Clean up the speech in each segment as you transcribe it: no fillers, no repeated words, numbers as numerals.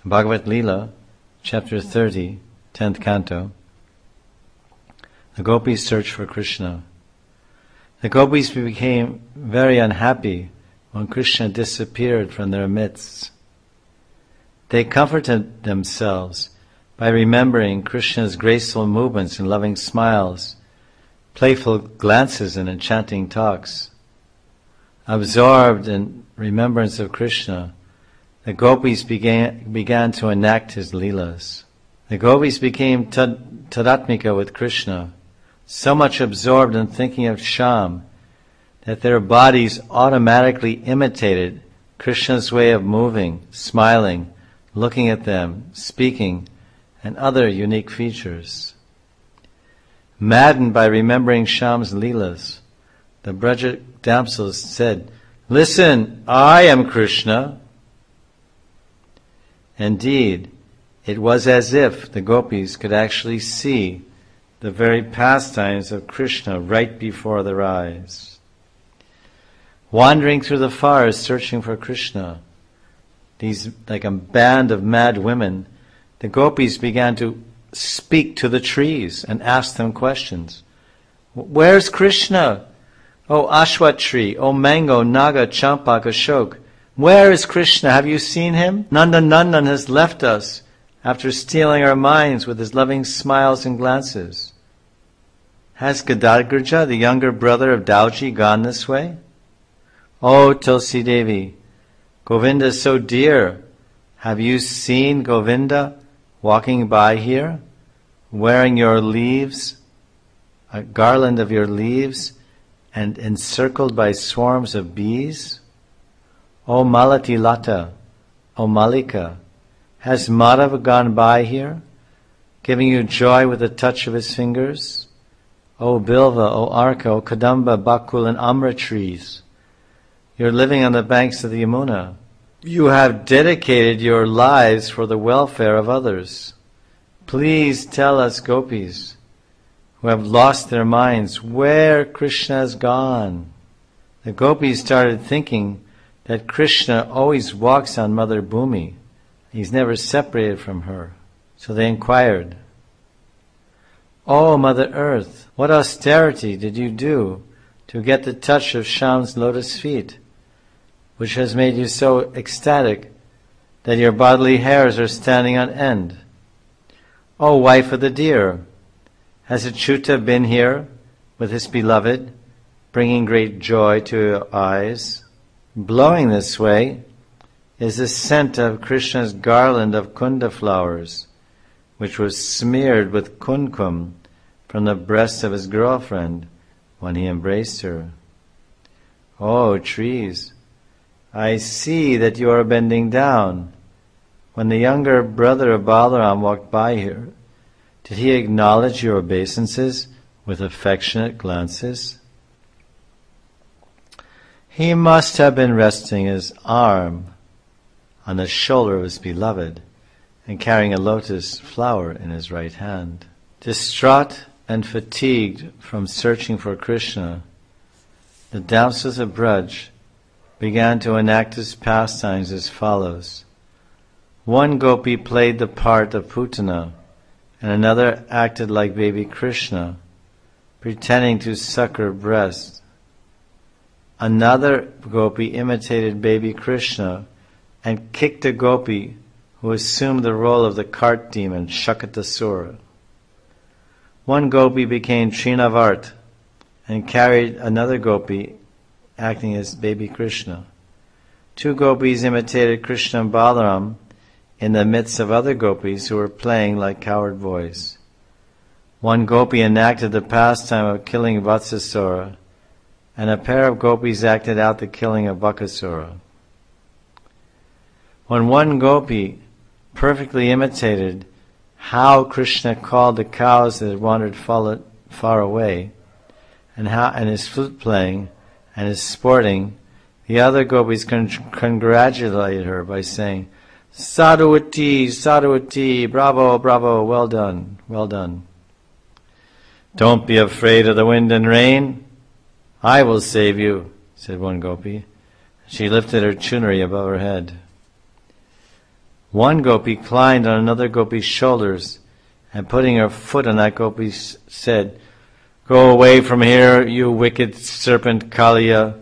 Bhagavad Lila, chapter 30, 10th canto. The gopis search for Krishna. The gopis became very unhappy when Krishna disappeared from their midst. They comforted themselves by remembering Krishna's graceful movements and loving smiles, playful glances and enchanting talks. Absorbed in remembrance of Krishna, the gopis began to enact his leelas. The gopis became tadatmika with Krishna, so much absorbed in thinking of Shyam that their bodies automatically imitated Krishna's way of moving, smiling, looking at them, speaking, and other unique features. Maddened by remembering Shyam's leelas, the Braja damsels said, "Listen, I am Krishna." Indeed, it was as if the gopis could actually see the very pastimes of Krishna right before their eyes. Wandering through the forest searching for Krishna, these like a band of mad women, the gopis began to speak to the trees and ask them questions. "Where's Krishna? Oh Ashwat tree, oh mango, naga, champak, ashok. Where is Krishna? Have you seen him? Nandanandan has left us after stealing our minds with his loving smiles and glances. Has Gadadgirja, the younger brother of Dauji, gone this way? Oh Tulsi Devi, Govinda is so dear. Have you seen Govinda walking by here, wearing your leaves, a garland of your leaves, and encircled by swarms of bees? O Malati Lata, O Malika, has Madhava gone by here, giving you joy with the touch of his fingers? O Bilva, O Arka, O Kadamba, Bakul, and Amra trees, you're living on the banks of the Yamuna. You have dedicated your lives for the welfare of others. Please tell us, gopis, who have lost their minds, where Krishna has gone." The gopis started thinking that Krishna always walks on Mother Bhumi. He's never separated from her. So they inquired, "Oh, Mother Earth, what austerity did you do to get the touch of Shyam's lotus feet, which has made you so ecstatic that your bodily hairs are standing on end? Oh, wife of the deer, has Achyuta been here with his beloved, bringing great joy to your eyes? Blowing this way is the scent of Krishna's garland of kunda flowers, which was smeared with kumkum from the breast of his girlfriend when he embraced her. Oh, trees, I see that you are bending down. When the younger brother of Balaram walked by here, did he acknowledge your obeisances with affectionate glances? He must have been resting his arm on the shoulder of his beloved and carrying a lotus flower in his right hand." Distraught and fatigued from searching for Krishna, the damsels of Braj began to enact his pastimes as follows. One gopi played the part of Putana, and another acted like baby Krishna, pretending to suck her breast. Another gopi imitated baby Krishna and kicked a gopi who assumed the role of the cart demon Shakatasura. One gopi became Trinavart and carried another gopi acting as baby Krishna. Two gopis imitated Krishna and Balaram in the midst of other gopis who were playing like coward boys. One gopi enacted the pastime of killing Vatsasura, and a pair of gopis acted out the killing of Bakasura. When one gopi perfectly imitated how Krishna called the cows that had wandered far away, and his flute playing and his sporting, the other gopis congratulated her by saying, "Sadhuati, Sadhuati, bravo, bravo, well done, well done." "Don't be afraid of the wind and rain. I will save you," said one gopi. She lifted her chunari above her head. One gopi climbed on another gopi's shoulders, and putting her foot on that gopi said, "Go away from here, you wicked serpent Kaliya.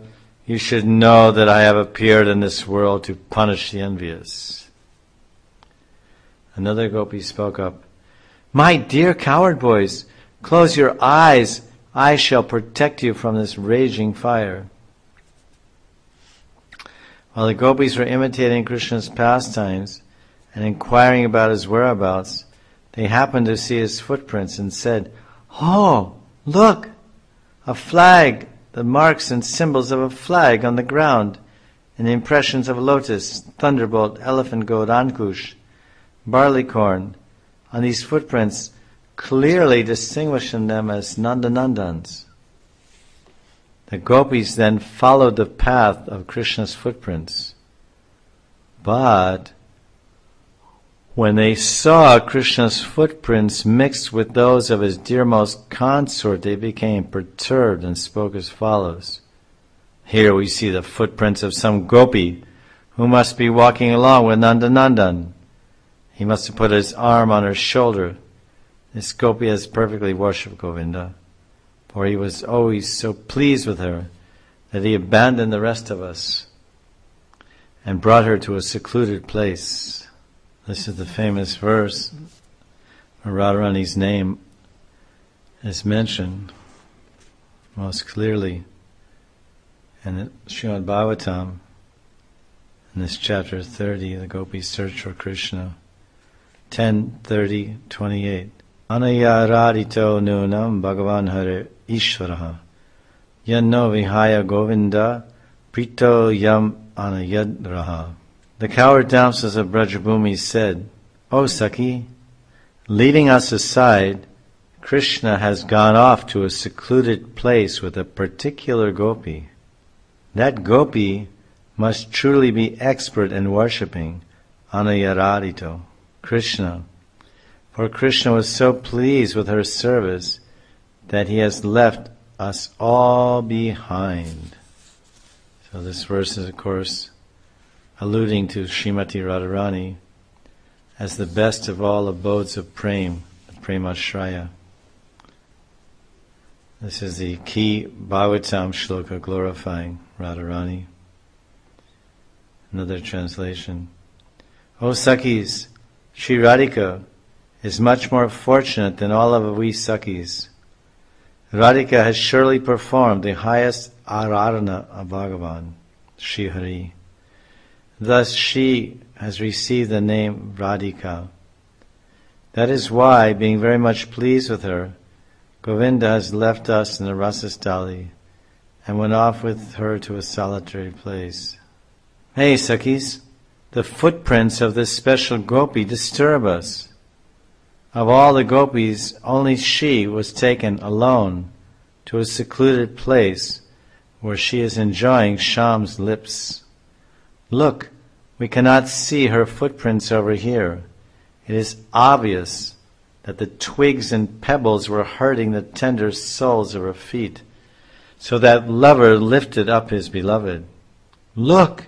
You should know that I have appeared in this world to punish the envious." Another gopi spoke up, "My dear coward boys, close your eyes. I shall protect you from this raging fire." While the gopis were imitating Krishna's pastimes and inquiring about his whereabouts, they happened to see his footprints and said, "Oh, look! A flag, the marks and symbols of a flag on the ground, and the impressions of a lotus, thunderbolt, elephant goat, ankush, barleycorn, on these footprints, clearly distinguishing them as Nandanandans." The gopis then followed the path of Krishna's footprints. But when they saw Krishna's footprints mixed with those of his dearmost consort, they became perturbed and spoke as follows. "Here we see the footprints of some gopi who must be walking along with Nandanandan. He must have put his arm on her shoulder. This gopi has perfectly worshipped Govinda, for he was always so pleased with her that he abandoned the rest of us and brought her to a secluded place." This is the famous verse where Radharani's name is mentioned most clearly in Srimad Bhagavatam. In this chapter 30, the gopis search for Krishna. 10:30-28. Anaya radito nunam bhagavan hare ishvaraha yanno vihaya govinda prito yam anayadraha. The coward damsels of Brajabhumi said, "O Sakhi, leaving us aside, Krishna has gone off to a secluded place with a particular gopi. That gopi must truly be expert in worshipping Anayaradito, Krishna, for Krishna was so pleased with her service that he has left us all behind." So this verse is, of course, alluding to Srimati Radharani as the best of all abodes of Prem, the Premashraya. This is the key Bhagavatam shloka glorifying Radharani. Another translation. "O Sakhis, Sri Radhika is much more fortunate than all of we Sakhis. Radhika has surely performed the highest aradhana of Bhagavan, Sri Hari. Thus she has received the name Radhika. That is why, being very much pleased with her, Govinda has left us in the Rasastali and went off with her to a solitary place. Hey, Sakhis, the footprints of this special gopi disturb us. Of all the gopis, only she was taken alone to a secluded place where she is enjoying Shyam's lips. Look, we cannot see her footprints over here. It is obvious that the twigs and pebbles were hurting the tender soles of her feet, so that lover lifted up his beloved. Look,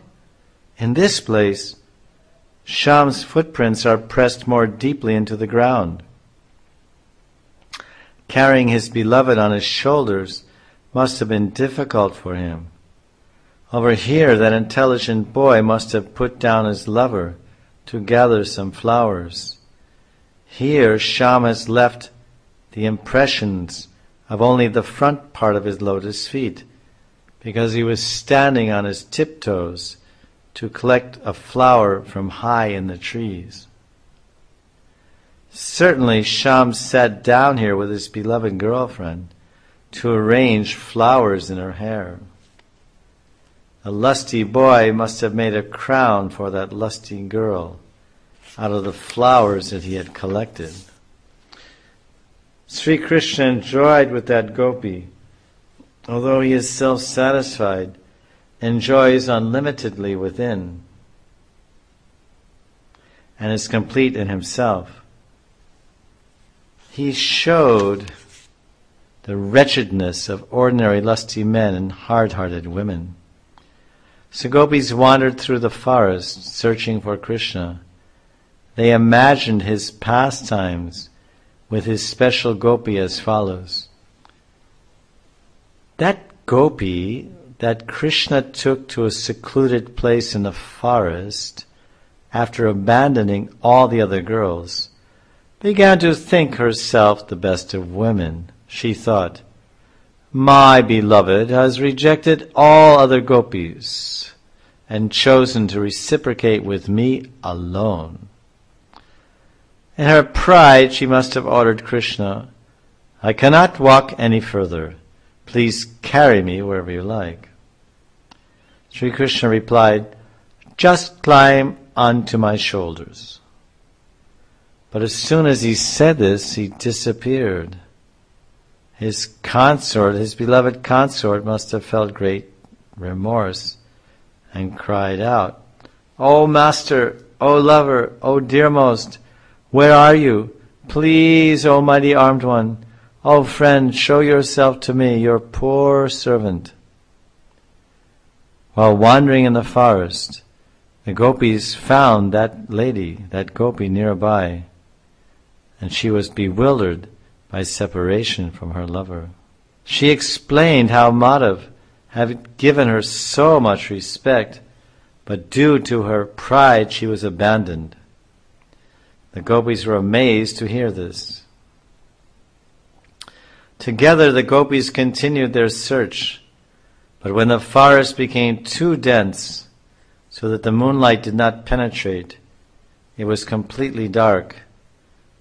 in this place, Shyam's footprints are pressed more deeply into the ground. Carrying his beloved on his shoulders must have been difficult for him. Over here, that intelligent boy must have put down his lover to gather some flowers. Here, Shyam has left the impressions of only the front part of his lotus feet, because he was standing on his tiptoes to collect a flower from high in the trees. Certainly, Shyam sat down here with his beloved girlfriend to arrange flowers in her hair. The lusty boy must have made a crown for that lusty girl out of the flowers that he had collected. Sri Krishna enjoyed with that gopi. Although he is self-satisfied, enjoys unlimitedly within and is complete in himself. He showed the wretchedness of ordinary lusty men and hard-hearted women. So gopis wandered through the forest searching for Krishna, they imagined his pastimes with his special gopi as follows. That gopi that Krishna took to a secluded place in the forest after abandoning all the other girls began to think herself the best of women. She thought, "My beloved has rejected all other gopis and chosen to reciprocate with me alone." In her pride, she must have ordered Krishna, "I cannot walk any further. Please carry me wherever you like." Sri Krishna replied, "Just climb onto my shoulders." But as soon as he said this, he disappeared. His consort, his beloved consort, must have felt great remorse and cried out, "O Master, O Lover, O Dearmost, where are you? Please, O Mighty Armed One, O friend, show yourself to me, your poor servant." While wandering in the forest, the gopis found that lady, that gopi nearby, and she was bewildered by separation from her lover. She explained how Madhav had given her so much respect, but due to her pride she was abandoned. The gopis were amazed to hear this. Together the gopis continued their search, but when the forest became too dense so that the moonlight did not penetrate, it was completely dark.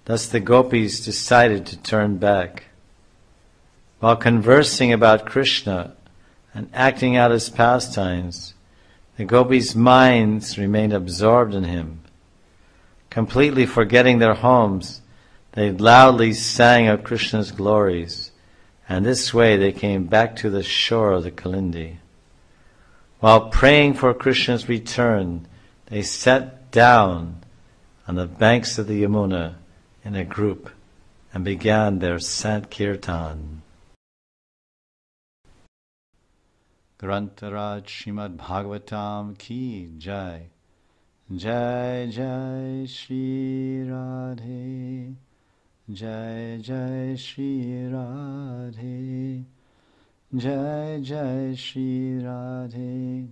Thus the gopis decided to turn back. While conversing about Krishna and acting out his pastimes, the gopis' minds remained absorbed in him. Completely forgetting their homes, they loudly sang of Krishna's glories, and this way they came back to the shore of the Kalindi. While praying for Krishna's return, they sat down on the banks of the Yamuna in a group and began their Sankirtan. Grantaraj Srimad Bhagavatam Ki Jai. Jai Jai Shri Radhe, Jai Jai Shri Radhe, Jai Jai Shri Radhe.